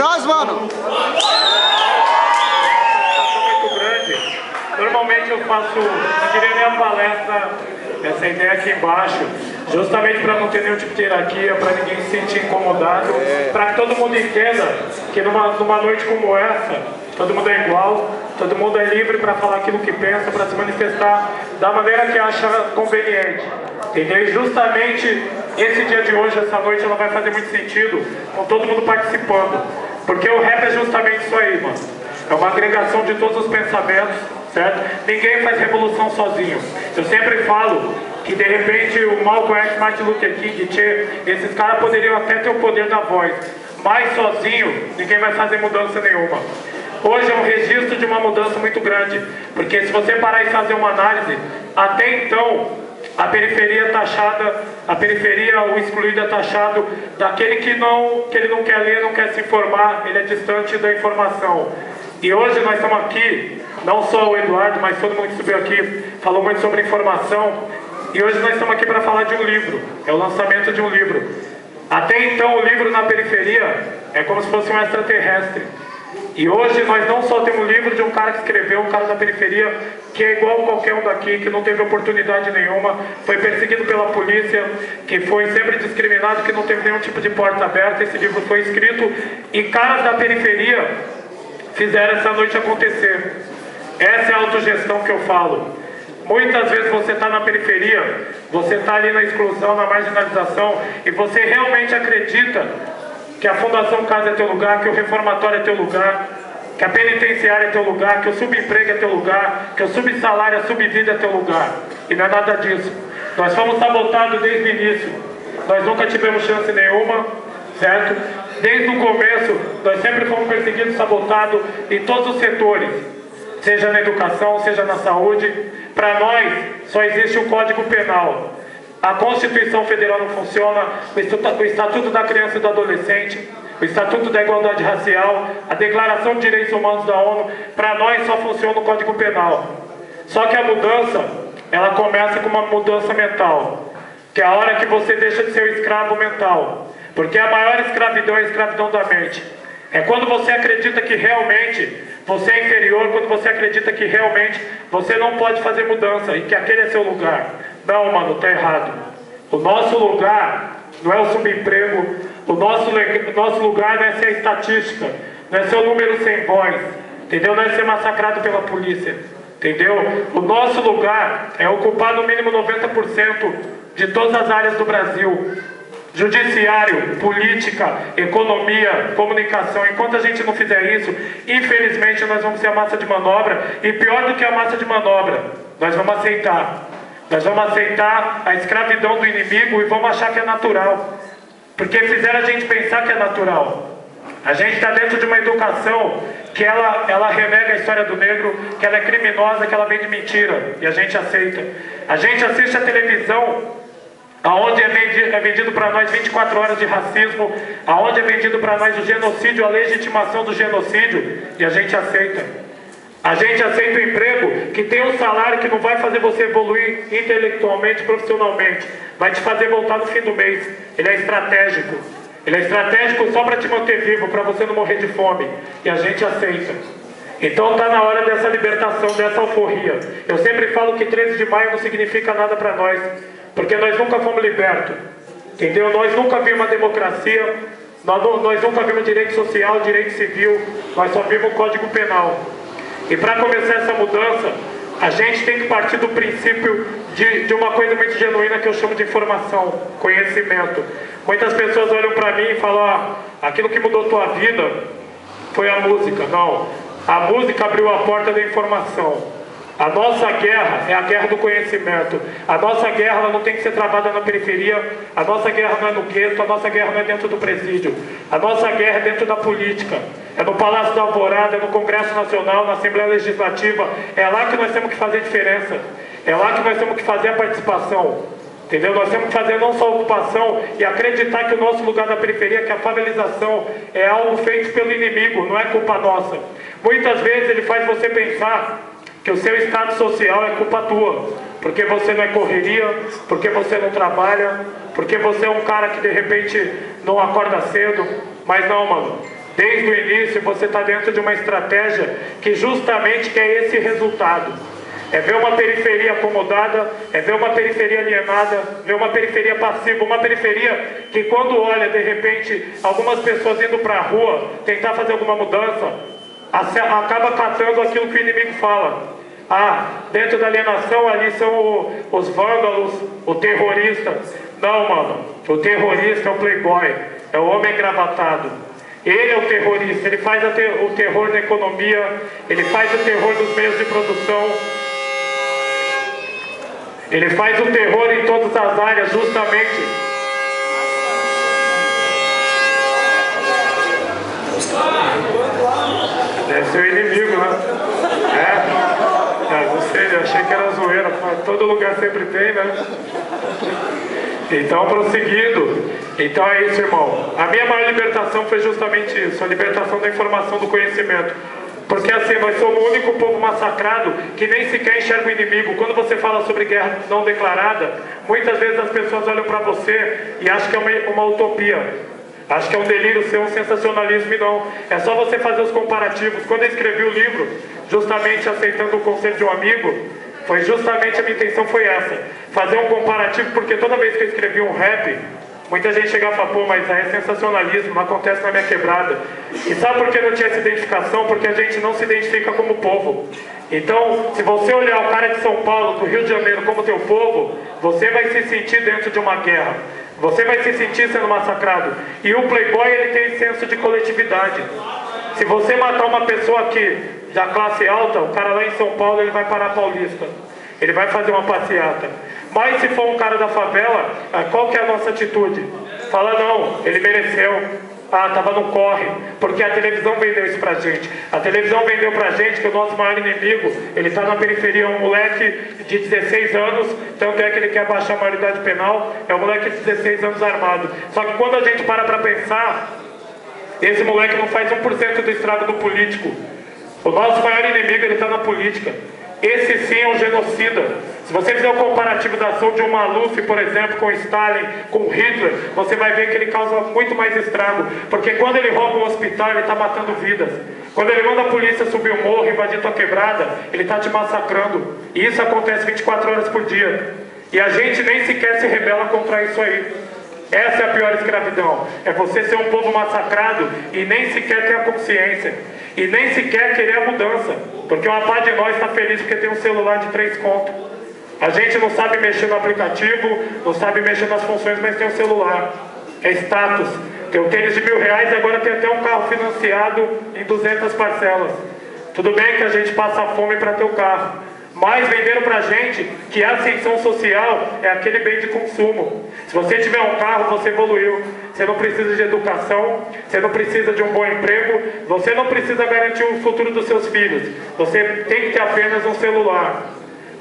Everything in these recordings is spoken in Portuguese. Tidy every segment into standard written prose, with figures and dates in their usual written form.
nós, mano! Muito grande. Normalmente eu faço, não diria nem a palestra, essa ideia aqui embaixo, justamente para não ter nenhum tipo de hierarquia, para ninguém se sentir incomodado, para que todo mundo entenda que numa noite como essa, todo mundo é igual, todo mundo é livre para falar aquilo que pensa, para se manifestar da maneira que acha conveniente. Entendeu? E justamente esse dia de hoje, essa noite, ela vai fazer muito sentido com todo mundo participando. Porque o rap é justamente isso aí, mano. É uma agregação de todos os pensamentos, certo? Ninguém faz revolução sozinho. Eu sempre falo que de repente o Malcolm X, Martin Luther King, Che, esses caras poderiam até ter o poder da voz, mas sozinho ninguém vai fazer mudança nenhuma. Hoje é um registro de uma mudança muito grande, porque se você parar e fazer uma análise, até então a periferia taxada, a periferia, o excluído é taxado daquele que ele não quer ler, não quer se informar, ele é distante da informação. E hoje nós estamos aqui, não só o Eduardo, mas todo mundo que subiu aqui falou muito sobre informação. E hoje nós estamos aqui para falar de um livro, é o lançamento de um livro. Até então o livro na periferia é como se fosse um extraterrestre. E hoje nós não só temos um livro de um cara que escreveu, um cara da periferia, que é igual qualquer um daqui, que não teve oportunidade nenhuma, foi perseguido pela polícia, que foi sempre discriminado, que não teve nenhum tipo de porta aberta. Esse livro foi escrito e caras da periferia fizeram essa noite acontecer. Essa é a autogestão que eu falo. Muitas vezes você está na periferia, você está ali na exclusão, na marginalização, e você realmente acredita que a Fundação Casa é teu lugar, que o reformatório é teu lugar, que a penitenciária é teu lugar, que o subemprego é teu lugar, que o subsalário, a subvida é teu lugar. E não é nada disso. Nós fomos sabotados desde o início. Nós nunca tivemos chance nenhuma, certo? Desde o começo, nós sempre fomos perseguidos, sabotados em todos os setores. Seja na educação, seja na saúde. Para nós, só existe o Código Penal. A Constituição Federal não funciona, o Estatuto da Criança e do Adolescente, o Estatuto da Igualdade Racial, a Declaração de Direitos Humanos da ONU, para nós só funciona o Código Penal. Só que a mudança, ela começa com uma mudança mental, que é a hora que você deixa de ser o escravo mental, porque a maior escravidão é a escravidão da mente. É quando você acredita que realmente você é inferior, quando você acredita que realmente você não pode fazer mudança e que aquele é seu lugar. Não, mano, tá errado. O nosso lugar não é o subemprego, o nosso lugar não é ser estatística, não é ser o número sem voz, entendeu? Não é ser massacrado pela polícia, entendeu? O nosso lugar é ocupar no mínimo 90% de todas as áreas do Brasil. Judiciário, política, economia, comunicação. Enquanto a gente não fizer isso, infelizmente nós vamos ser a massa de manobra. E pior do que a massa de manobra, nós vamos aceitar. Nós vamos aceitar a escravidão do inimigo e vamos achar que é natural. Porque fizeram a gente pensar que é natural. A gente está dentro de uma educação que ela renega a história do negro, que ela é criminosa, que ela vem de mentira. E a gente aceita. A gente assiste a televisão aonde é vendido para nós 24 horas de racismo, aonde é vendido para nós o genocídio, a legitimação do genocídio, e a gente aceita. A gente aceita o emprego que tem um salário que não vai fazer você evoluir intelectualmente, profissionalmente, vai te fazer voltar no fim do mês. Ele é estratégico. Ele é estratégico só para te manter vivo, para você não morrer de fome, e a gente aceita. Então está na hora dessa libertação, dessa alforria. Eu sempre falo que 13 de maio não significa nada para nós, porque nós nunca fomos libertos, entendeu? Nós nunca vimos uma democracia, nós nunca vimos direito social, direito civil, nós só vimos o Código Penal. E para começar essa mudança, a gente tem que partir do princípio de uma coisa muito genuína que eu chamo de informação, conhecimento. Muitas pessoas olham para mim e falam, aquilo que mudou tua vida foi a música. Não, a música abriu a porta da informação. A nossa guerra é a guerra do conhecimento. A nossa guerra ela não tem que ser travada na periferia. A nossa guerra não é no gueto. A nossa guerra não é dentro do presídio. A nossa guerra é dentro da política. É no Palácio da Alvorada, é no Congresso Nacional, na Assembleia Legislativa. É lá que nós temos que fazer diferença. É lá que nós temos que fazer a participação. Entendeu? Nós temos que fazer não só a ocupação e acreditar que o nosso lugar na periferia, que a favelização é algo feito pelo inimigo, não é culpa nossa. Muitas vezes ele faz você pensar que o seu estado social é culpa tua, porque você não é correria, porque você não trabalha, porque você é um cara que de repente não acorda cedo. Mas não, mano, Desde o início você está dentro de uma estratégia que justamente quer esse resultado. É ver uma periferia acomodada, é ver uma periferia alienada, ver uma periferia passiva, uma periferia que quando olha, de repente, algumas pessoas indo para a rua, tentar fazer alguma mudança, acaba catando aquilo que o inimigo fala. Dentro da alienação ali são os vândalos, o terrorista. Não, mano, o terrorista é o playboy, é o homem engravatado. Ele é o terrorista, ele faz o terror na economia, ele faz o terror nos meios de produção, ele faz o terror em todas as áreas, justamente. Deve ser o inimigo, né? Não sei, eu achei que era zoeira, todo lugar sempre tem, né? Então, prosseguindo, então é isso, irmão. A minha maior libertação foi justamente isso, a libertação da informação, do conhecimento. Porque assim, nós somos o único povo massacrado que nem sequer enxerga o inimigo. Quando você fala sobre guerra não declarada, muitas vezes as pessoas olham para você e acham que é uma utopia. Acho que é um delírio seu, um sensacionalismo, e não. É só você fazer os comparativos. Quando eu escrevi o livro, justamente aceitando o conselho de um amigo, foi justamente a minha intenção foi essa. Fazer um comparativo, porque toda vez que eu escrevi um rap, muita gente chegava e falava, pô, mas aí é sensacionalismo, não acontece na minha quebrada. E sabe por que não tinha essa identificação? Porque a gente não se identifica como povo. Então, se você olhar o cara de São Paulo, do Rio de Janeiro como teu povo, você vai se sentir dentro de uma guerra. Você vai se sentir sendo massacrado. E o playboy, ele tem senso de coletividade. Se você matar uma pessoa aqui da classe alta, o cara lá em São Paulo, ele vai parar Paulista. Ele vai fazer uma passeata. Mas se for um cara da favela, qual que é a nossa atitude? Fala, não, ele mereceu. Tava no corre. Porque a televisão vendeu isso pra gente. A televisão vendeu pra gente que o nosso maior inimigo, ele tá na periferia, um moleque de 16 anos, tanto é que ele quer baixar a maioridade penal, é um moleque de 16 anos armado. Só que quando a gente para pra pensar, esse moleque não faz 1% do estrago do político. O nosso maior inimigo, ele tá na política. Esse sim é um genocida. Se você fizer um comparativo da ação de um Maluf, por exemplo, com Stalin, com Hitler, você vai ver que ele causa muito mais estrago. Porque quando ele rouba um hospital, ele está matando vidas. Quando ele manda a polícia subir o morro, invadir tua quebrada, ele está te massacrando. E isso acontece 24 horas por dia. E a gente nem sequer se rebela contra isso aí. Essa é a pior escravidão. É você ser um povo massacrado e nem sequer ter a consciência. E nem sequer querer a mudança. Porque uma parte de nós está feliz porque tem um celular de 3 contos. A gente não sabe mexer no aplicativo, não sabe mexer nas funções, mas tem um celular. É status. Tem um tênis de R$1.000 e agora tem até um carro financiado em 200 parcelas. Tudo bem que a gente passa fome para ter o carro. Mas venderam pra gente que a ascensão social é aquele bem de consumo. Se você tiver um carro, você evoluiu. Você não precisa de educação, você não precisa de um bom emprego, você não precisa garantir o futuro dos seus filhos. Você tem que ter apenas um celular.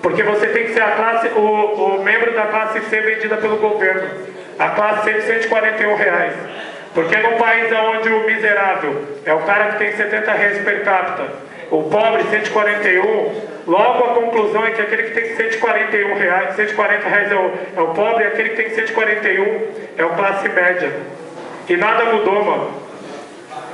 Porque você tem que ser o membro da classe C vendida pelo governo. A classe C de R$141. Porque num país onde o miserável é o cara que tem R$70 per capita, o pobre 141, logo a conclusão é que aquele que tem R$141, R$140 é o pobre, e aquele que tem 141 é o classe média. E nada mudou, mano.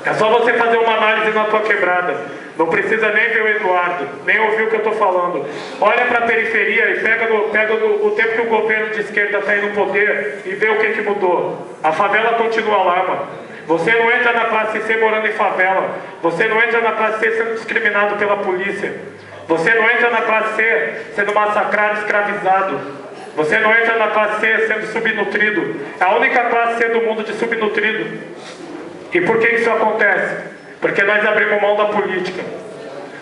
É só você fazer uma análise na tua quebrada. Não precisa nem ver o Eduardo, nem ouvir o que eu estou falando. Olha para a periferia e pega o tempo que o governo de esquerda está aí no poder e vê o que mudou. A favela continua lá, mano. Você não entra na classe C morando em favela. Você não entra na classe C sendo discriminado pela polícia. Você não entra na classe C sendo massacrado, escravizado. Você não entra na classe C sendo subnutrido. É a única classe C do mundo de subnutrido. E por que isso acontece? Porque nós abrimos mão da política.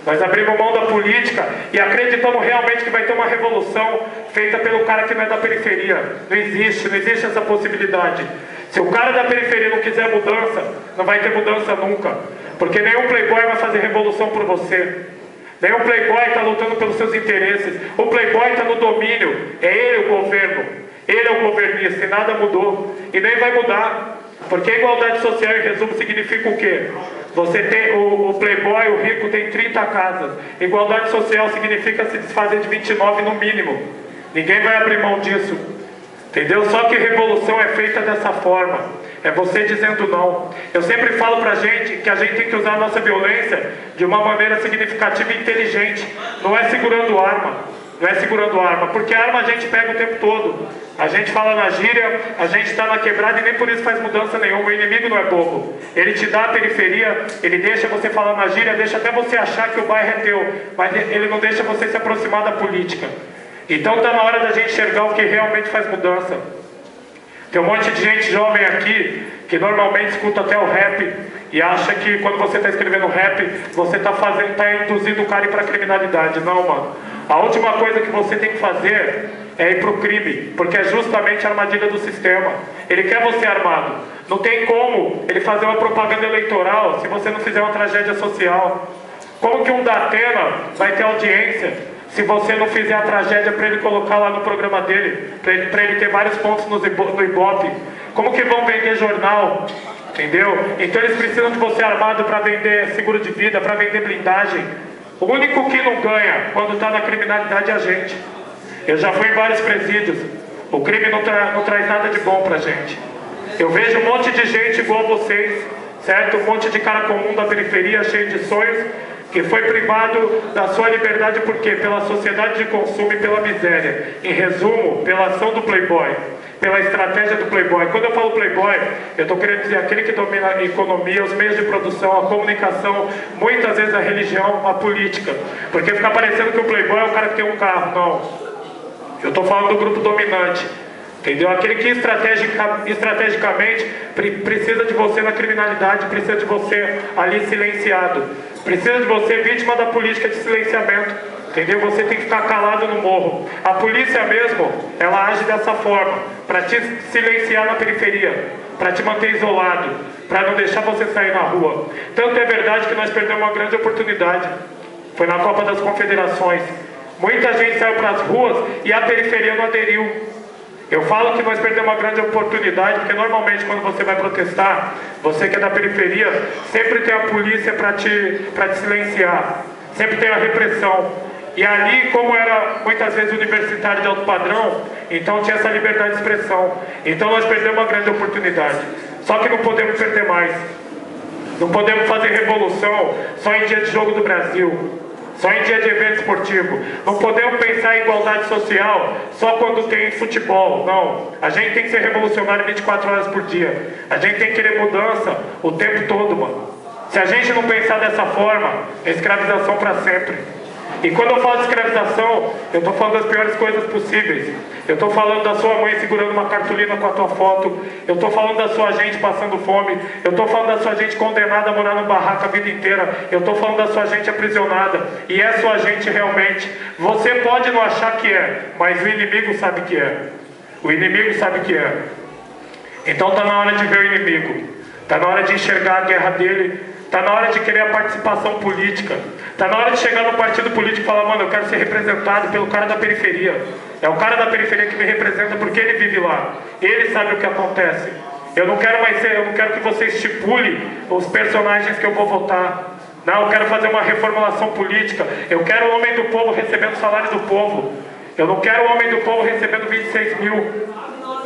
Nós abrimos mão da política e acreditamos realmente que vai ter uma revolução feita pelo cara que não é da periferia. Não existe essa possibilidade. Se o cara da periferia não quiser mudança, não vai ter mudança nunca. Porque nenhum playboy vai fazer revolução por você. Nenhum playboy está lutando pelos seus interesses. O playboy está no domínio. É ele o governo. Ele é o governista e nada mudou. E nem vai mudar. Porque igualdade social, em resumo, significa o quê? Você tem o playboy, o rico, tem 30 casas. Igualdade social significa se desfazer de 29 no mínimo. Ninguém vai abrir mão disso. Entendeu? Só que revolução é feita dessa forma. É você dizendo não. Eu sempre falo pra gente que a gente tem que usar a nossa violência de uma maneira significativa e inteligente. Não é segurando arma. Não é segurando arma, porque a arma a gente pega o tempo todo. A gente fala na gíria, a gente está na quebrada e nem por isso faz mudança nenhuma. O inimigo não é bobo. Ele te dá a periferia, ele deixa você falar na gíria, deixa até você achar que o bairro é teu, mas ele não deixa você se aproximar da política. Então está na hora da gente enxergar o que realmente faz mudança. Tem um monte de gente jovem aqui que normalmente escuta até o rap e acha que quando você está escrevendo rap, você está induzindo o cara a ir para a criminalidade. Não, mano. A última coisa que você tem que fazer é ir para o crime, porque é justamente a armadilha do sistema. Ele quer você armado. Não tem como ele fazer uma propaganda eleitoral se você não fizer uma tragédia social. Como que um Datena vai ter audiência se você não fizer a tragédia para ele colocar lá no programa dele, para ele ter vários pontos no Ibope? Como que vão vender jornal? Entendeu? Então eles precisam de você armado para vender seguro de vida, para vender blindagem. O único que não ganha quando está na criminalidade é a gente. Eu já fui em vários presídios. O crime não traz nada de bom pra gente. Eu vejo um monte de gente igual a vocês, certo? Um monte de cara comum da periferia, cheio de sonhos, que foi privado da sua liberdade por quê? Pela sociedade de consumo e pela miséria. Em resumo, pela ação do Playboy, pela estratégia do Playboy. Quando eu falo Playboy, eu estou querendo dizer aquele que domina a economia, os meios de produção, a comunicação, muitas vezes a religião, a política. Porque fica parecendo que o Playboy é o cara que tem um carro. Não. Eu estou falando do grupo dominante. Entendeu? Aquele que estrategicamente precisa de você na criminalidade, precisa de você ali silenciado, precisa de você vítima da política de silenciamento. Entendeu? Você tem que ficar calado no morro. A polícia mesmo, ela age dessa forma, para te silenciar na periferia, para te manter isolado, para não deixar você sair na rua. Tanto é verdade que nós perdemos uma grande oportunidade. Foi na Copa das Confederações. Muita gente saiu para as ruas e a periferia não aderiu. Eu falo que nós perdemos uma grande oportunidade, porque normalmente quando você vai protestar, você que é da periferia, sempre tem a polícia para te silenciar, sempre tem a repressão. E ali, como era muitas vezes universitário de alto padrão, então tinha essa liberdade de expressão. Então nós perdemos uma grande oportunidade. Só que não podemos perder mais. Não podemos fazer revolução só em dia de jogo do Brasil, só em dia de evento esportivo. Não podemos pensar em igualdade social só quando tem futebol. Não. A gente tem que ser revolucionário 24 horas por dia. A gente tem que querer mudança o tempo todo, mano. Se a gente não pensar dessa forma, é escravização para sempre. E quando eu falo de escravização, eu estou falando das piores coisas possíveis. Eu estou falando da sua mãe segurando uma cartolina com a tua foto. Eu estou falando da sua gente passando fome. Eu estou falando da sua gente condenada a morar no barraco a vida inteira. Eu estou falando da sua gente aprisionada. E é sua gente realmente. Você pode não achar que é, mas o inimigo sabe que é. O inimigo sabe que é. Então está na hora de ver o inimigo. Está na hora de enxergar a guerra dele. Está na hora de querer a participação política. Está na hora de chegar no partido político e falar: mano, eu quero ser representado pelo cara da periferia. É o cara da periferia que me representa porque ele vive lá. Ele sabe o que acontece. Eu não quero mais ser, eu não quero que você estipule os personagens que eu vou votar. Não, eu quero fazer uma reformulação política. Eu quero o homem do povo recebendo o salário do povo. Eu não quero o homem do povo recebendo 26 mil.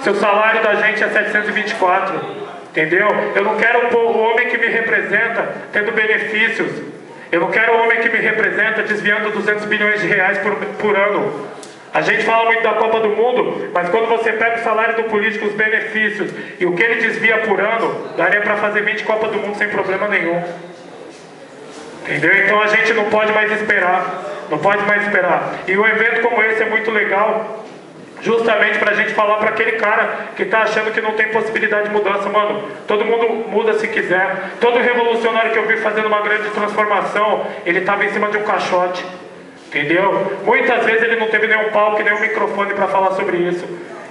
Seu salário da gente é 724. Entendeu? Eu não quero o homem que me representa tendo benefícios. Eu não quero o homem que me representa desviando 200 bilhões de reais por ano. A gente fala muito da Copa do Mundo, mas quando você pega o salário do político, os benefícios e o que ele desvia por ano, daria para fazer 20 Copa do Mundo sem problema nenhum. Entendeu? Então a gente não pode mais esperar. Não pode mais esperar. E um evento como esse é muito legal, justamente para a gente falar para aquele cara que está achando que não tem possibilidade de mudança. Mano, todo mundo muda se quiser. Todo revolucionário que eu vi fazendo uma grande transformação, ele estava em cima de um caixote. Entendeu? Muitas vezes ele não teve nenhum palco, nem um microfone para falar sobre isso.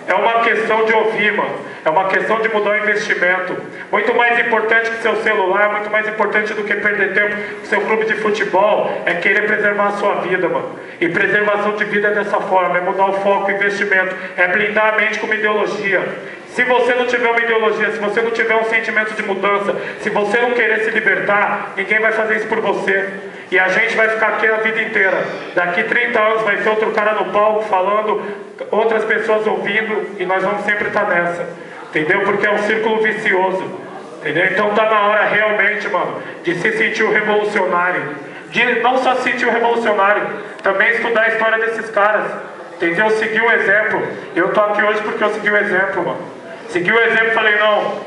É uma questão de ouvir, mano. É uma questão de mudar o investimento. Muito mais importante que seu celular, muito mais importante do que perder tempo com seu clube de futebol, é querer preservar a sua vida, mano. E preservação de vida é dessa forma, é mudar o foco, o investimento, é blindar a mente com uma ideologia. Se você não tiver uma ideologia, se você não tiver um sentimento de mudança, se você não querer se libertar, ninguém vai fazer isso por você. E a gente vai ficar aqui a vida inteira. Daqui 30 anos vai ser outro cara no palco falando, outras pessoas ouvindo, e nós vamos sempre estar nessa. entendeu? Porque é um círculo vicioso, entendeu? Então tá na hora realmente, mano, de se sentir o revolucionário, de não só se sentir o revolucionário, também estudar a história desses caras, entendeu? Seguir o exemplo. Eu tô aqui hoje porque eu segui o exemplo, mano. Segui o exemplo e falei, não,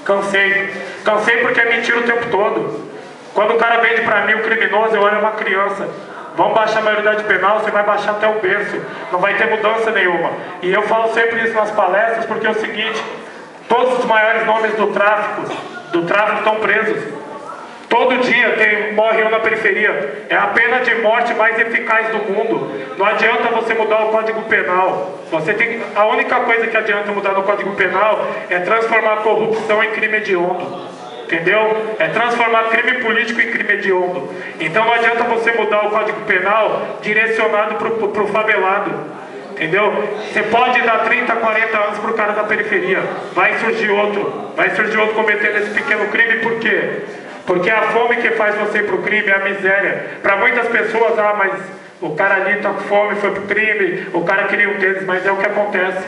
cansei porque é mentira o tempo todo. Quando o cara vende pra mim, o criminoso, eu olho uma criança. Vamos baixar a maioridade penal, você vai baixar até o berço. Não vai ter mudança nenhuma. E eu falo sempre isso nas palestras, porque é o seguinte, todos os maiores nomes do tráfico estão presos. Todo dia morre um na periferia. É a pena de morte mais eficaz do mundo. Não adianta você mudar o Código Penal. A única coisa que adianta mudar no Código Penal é transformar a corrupção em crime hediondo. Entendeu? É transformar crime político em crime hediondo. Então não adianta você mudar o Código Penal direcionado para o favelado. Entendeu? Você pode dar 30, 40 anos para o cara da periferia. Vai surgir outro cometendo esse pequeno crime. Por quê? Porque a fome que faz você ir para o crime é a miséria. Para muitas pessoas, mas o cara ali está com fome, foi para o crime, o cara queria um tênis, mas é o que acontece.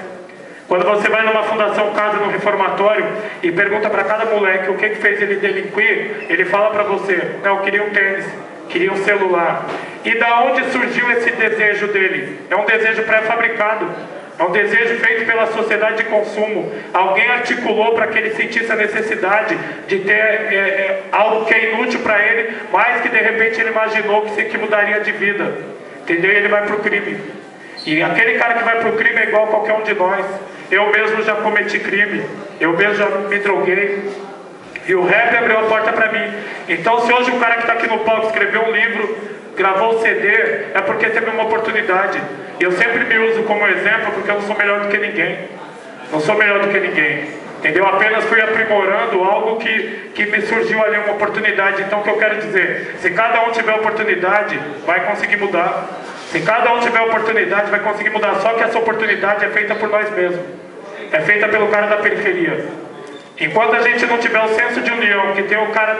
Quando você vai numa fundação casa, num reformatório, e pergunta para cada moleque o que fez ele delinquir, ele fala para você, não, queria um tênis, queria um celular. E da onde surgiu esse desejo dele? É um desejo pré-fabricado. É um desejo feito pela sociedade de consumo. Alguém articulou para que ele sentisse a necessidade de ter algo que é inútil para ele, mas que de repente ele imaginou que mudaria de vida. Entendeu? E ele vai para o crime. E aquele cara que vai para o crime é igual a qualquer um de nós. Eu mesmo já cometi crime. Eu mesmo já me droguei. E o rap abriu a porta para mim. Então se hoje o cara que está aqui no palco escreveu um livro, gravou um CD, é porque teve uma oportunidade. E eu sempre me uso como exemplo porque eu não sou melhor do que ninguém. Não sou melhor do que ninguém. Entendeu? Apenas fui aprimorando algo que me surgiu ali, uma oportunidade. Então o que eu quero dizer? Se cada um tiver oportunidade, vai conseguir mudar. Se cada um tiver oportunidade, vai conseguir mudar. Só que essa oportunidade é feita por nós mesmos. É feita pelo cara da periferia. Enquanto a gente não tiver o senso de união, que tem o cara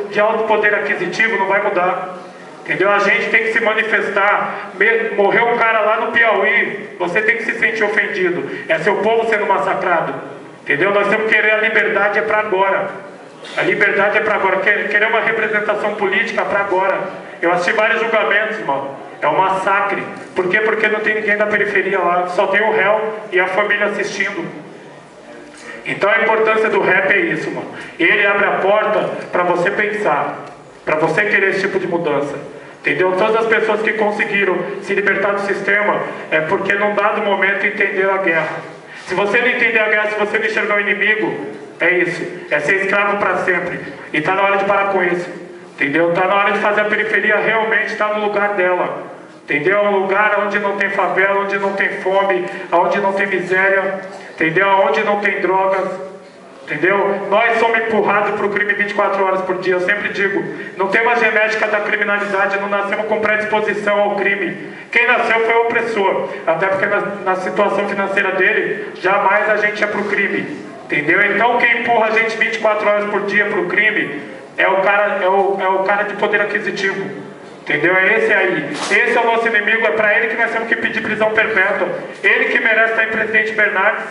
de alto poder aquisitivo, não vai mudar. Entendeu? A gente tem que se manifestar. Morreu um cara lá no Piauí, você tem que se sentir ofendido. É seu povo sendo massacrado. Entendeu? Nós temos que querer a liberdade, é para agora. A liberdade é para agora. Querer uma representação política para agora. Eu assisti vários julgamentos, mano. É um massacre. Por quê? Porque não tem ninguém da periferia lá. Só tem o réu e a família assistindo. Então a importância do rap é isso, mano. Ele abre a porta para você pensar. Para você querer esse tipo de mudança. Entendeu? Todas as pessoas que conseguiram se libertar do sistema é porque num dado momento entenderam a guerra. Se você não entender a guerra, se você não enxergar o inimigo, é isso. É ser escravo para sempre. E tá na hora de parar com isso. Entendeu? Tá na hora de fazer a periferia realmente estar no lugar dela. Entendeu? Um lugar onde não tem favela, onde não tem fome, onde não tem miséria. Entendeu? Onde não tem drogas. Entendeu? Nós somos empurrados para o crime 24 horas por dia. Eu sempre digo, não tem uma genética da criminalidade, não nascemos com predisposição ao crime. Quem nasceu foi o opressor. Até porque na situação financeira dele, jamais a gente é para o crime. Entendeu? Então quem empurra a gente 24 horas por dia para o crime é o cara de poder aquisitivo. Entendeu? É esse aí. Esse é o nosso inimigo, é para ele que nós temos que pedir prisão perpétua. Ele que merece estar em Presidente Bernardes.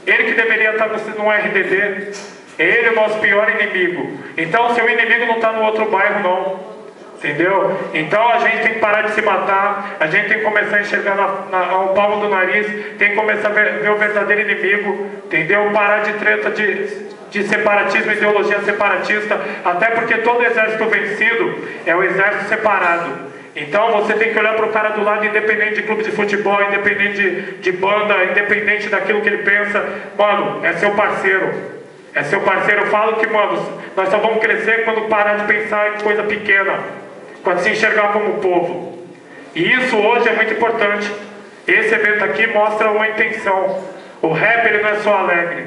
Ele que deveria estar no RDD. Ele é o nosso pior inimigo. Então, seu inimigo não está no outro bairro, não. Entendeu? Então, a gente tem que parar de se matar. A gente tem que começar a enxergar ao palmo do nariz. Tem que começar a ver o verdadeiro inimigo. Entendeu? Parar de treta de separatismo, ideologia separatista. Até porque todo exército vencido é o exército separado. Então você tem que olhar para o cara do lado, independente de clube de futebol, independente de banda, independente daquilo que ele pensa. Mano, é seu parceiro. É seu parceiro. Eu falo que, mano, nós só vamos crescer quando parar de pensar em coisa pequena. Quando se enxergar como povo. E isso hoje é muito importante. Esse evento aqui mostra uma intenção. O rap, ele não é só alegre.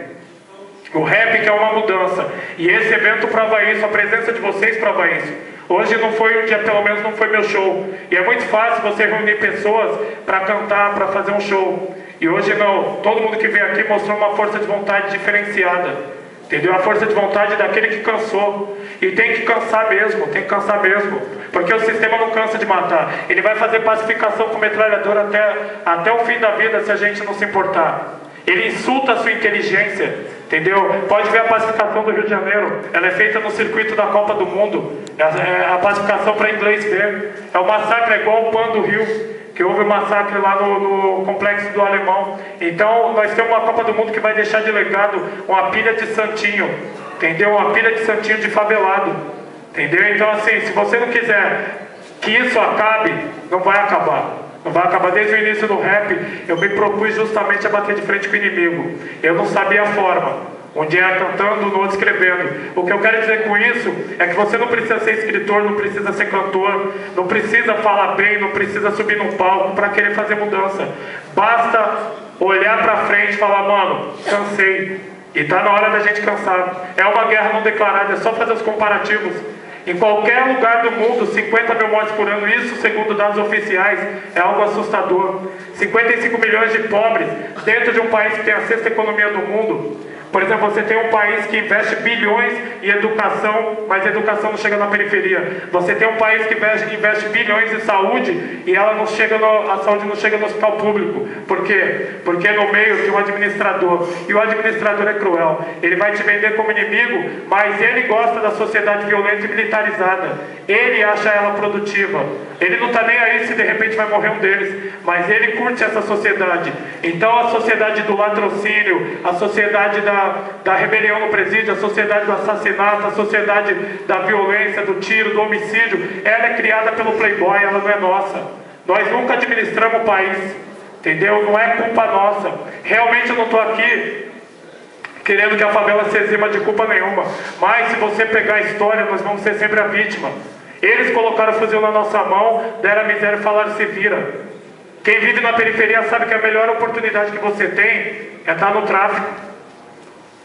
O rap que é uma mudança. E esse evento prova isso. A presença de vocês prova isso. Hoje não foi um dia, pelo menos não foi meu show. E é muito fácil você reunir pessoas para cantar, para fazer um show. E hoje não. Todo mundo que veio aqui mostrou uma força de vontade diferenciada. Entendeu? A força de vontade daquele que cansou. E tem que cansar mesmo, tem que cansar mesmo. Porque o sistema não cansa de matar. Ele vai fazer pacificação com metralhadora até o fim da vida se a gente não se importar. Ele insulta a sua inteligência. entendeu? Pode ver a pacificação do Rio de Janeiro, ela é feita no circuito da Copa do Mundo, a pacificação para inglês ver, é um massacre igual o Pan do Rio, que houve um massacre lá no Complexo do Alemão. Então nós temos uma Copa do Mundo que vai deixar de legado uma pilha de santinho, entendeu? Uma pilha de santinho de favelado, entendeu? Então assim, se você não quiser que isso acabe, não vai acabar. Não vai acabar. Desde o início do rap, eu me propus justamente a bater de frente com o inimigo. Eu não sabia a forma. Um dia cantando, no outro escrevendo. O que eu quero dizer com isso é que você não precisa ser escritor, não precisa ser cantor, não precisa falar bem, não precisa subir num palco para querer fazer mudança. Basta olhar para frente e falar, mano, cansei. E tá na hora da gente cansar. É uma guerra não declarada, é só fazer os comparativos. Em qualquer lugar do mundo, 50 mil mortes por ano, isso segundo dados oficiais, é algo assustador. 55 milhões de pobres dentro de um país que tem a sexta economia do mundo. Por exemplo, você tem um país que investe bilhões em educação, mas a educação não chega na periferia. Você tem um país que investe bilhões em saúde e ela não chega a saúde não chega no hospital público. Por quê? Porque é no meio tem um administrador. E o administrador é cruel. Ele vai te vender como inimigo, mas ele gosta da sociedade violenta e militarizada. Ele acha ela produtiva. Ele não está nem aí se de repente vai morrer um deles, mas ele curte essa sociedade. Então a sociedade do latrocínio, a sociedade da rebelião no presídio, a sociedade do assassinato, a sociedade da violência, do tiro, do homicídio, ela é criada pelo playboy, ela não é nossa. Nós nunca administramos o país, entendeu? Não é culpa nossa. Realmente eu não estou aqui querendo que a favela se exima de culpa nenhuma, mas se você pegar a história, nós vamos ser sempre a vítima. Eles colocaram o fuzil na nossa mão, deram a miséria e falaram, se vira. Quem vive na periferia sabe que a melhor oportunidade que você tem é estar no tráfico.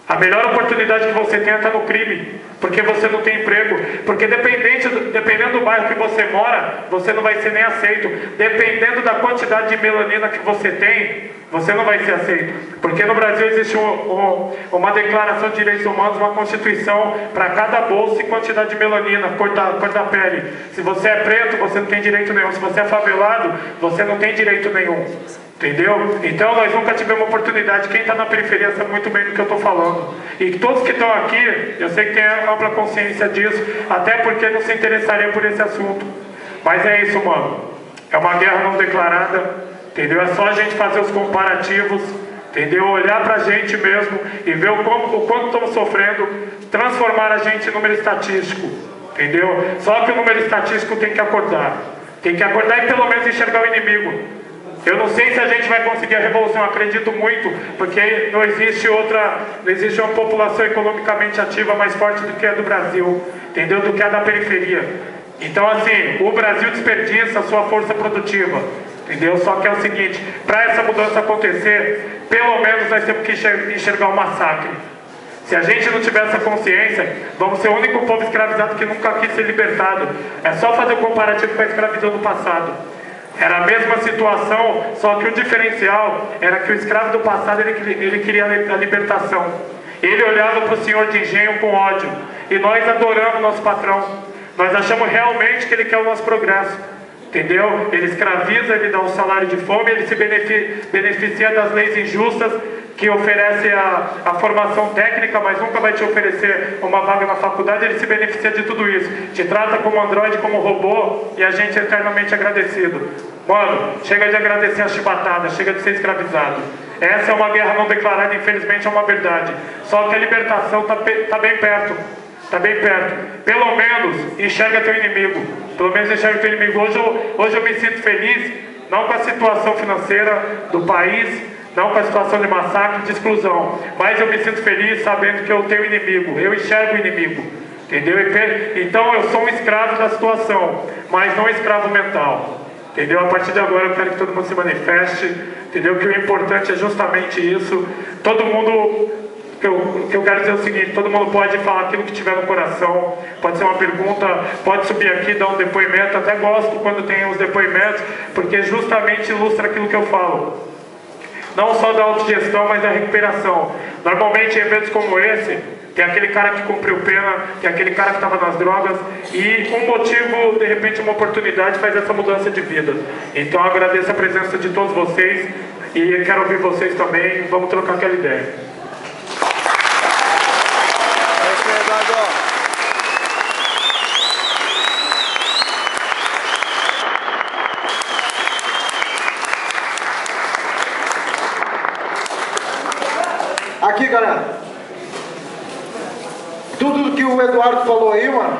A melhor oportunidade que você tem é estar no crime, porque você não tem emprego, porque dependendo do bairro que você mora, você não vai ser nem aceito. Dependendo da quantidade de melanina que você tem, você não vai ser aceito. Porque no Brasil existe uma declaração de direitos humanos, uma constituição para cada bolsa e quantidade de melanina, cor da pele. Se você é preto, você não tem direito nenhum. Se você é favelado, você não tem direito nenhum. Entendeu? Então nós nunca tivemos oportunidade. Quem está na periferia sabe muito bem do que eu estou falando. E todos que estão aqui, eu sei que tem ampla consciência disso, até porque não se interessaria por esse assunto. Mas é isso, mano. É uma guerra não declarada, entendeu? É só a gente fazer os comparativos, entendeu? Olhar pra gente mesmo e ver o quanto estamos sofrendo, transformar a gente em número estatístico, entendeu? Só que o número estatístico tem que acordar. Tem que acordar e pelo menos enxergar o inimigo. Eu não sei se a gente vai conseguir a revolução, eu acredito muito, porque não existe uma população economicamente ativa mais forte do que a do Brasil, entendeu? Do que a da periferia. Então assim, o Brasil desperdiça a sua força produtiva, entendeu? Só que é o seguinte, para essa mudança acontecer, pelo menos nós temos que enxergar o massacre. Se a gente não tiver essa consciência, vamos ser o único povo escravizado que nunca quis ser libertado. É só fazer o comparativo com a escravidão do passado. Era a mesma situação, só que o diferencial era que o escravo do passado ele queria a libertação. Ele olhava para o senhor de engenho com ódio. E nós adoramos nosso patrão. Nós achamos realmente que ele quer o nosso progresso. Entendeu? Ele escraviza, ele dá um salário de fome, ele se beneficia das leis injustas que oferece a formação técnica, mas nunca vai te oferecer uma vaga na faculdade. Ele se beneficia de tudo isso, te trata como androide, como robô, e a gente é eternamente agradecido. Mano, chega de agradecer a chibatada, chega de ser escravizado. Essa é uma guerra não declarada, infelizmente é uma verdade. Só que a libertação tá bem perto. Está bem perto. Pelo menos enxerga teu inimigo. Pelo menos enxerga teu inimigo. Hoje eu me sinto feliz, não com a situação financeira do país, não com a situação de massacre, de exclusão, mas eu me sinto feliz sabendo que eu tenho inimigo, eu enxergo o inimigo, entendeu? Então eu sou um escravo da situação, mas não um escravo mental, entendeu? A partir de agora eu quero que todo mundo se manifeste, entendeu? Que o importante é justamente isso. Todo mundo, o que eu quero dizer é o seguinte, todo mundo pode falar aquilo que tiver no coração, pode ser uma pergunta, pode subir aqui, dar um depoimento. Até gosto quando tem os depoimentos, porque justamente ilustra aquilo que eu falo. Não só da autogestão, mas da recuperação. Normalmente em eventos como esse, tem aquele cara que cumpriu pena, tem aquele cara que estava nas drogas, e um motivo, de repente uma oportunidade faz essa mudança de vida. Então eu agradeço a presença de todos vocês, e quero ouvir vocês também, vamos trocar aquela ideia. Aqui, galera. Tudo que o Eduardo falou aí, mano,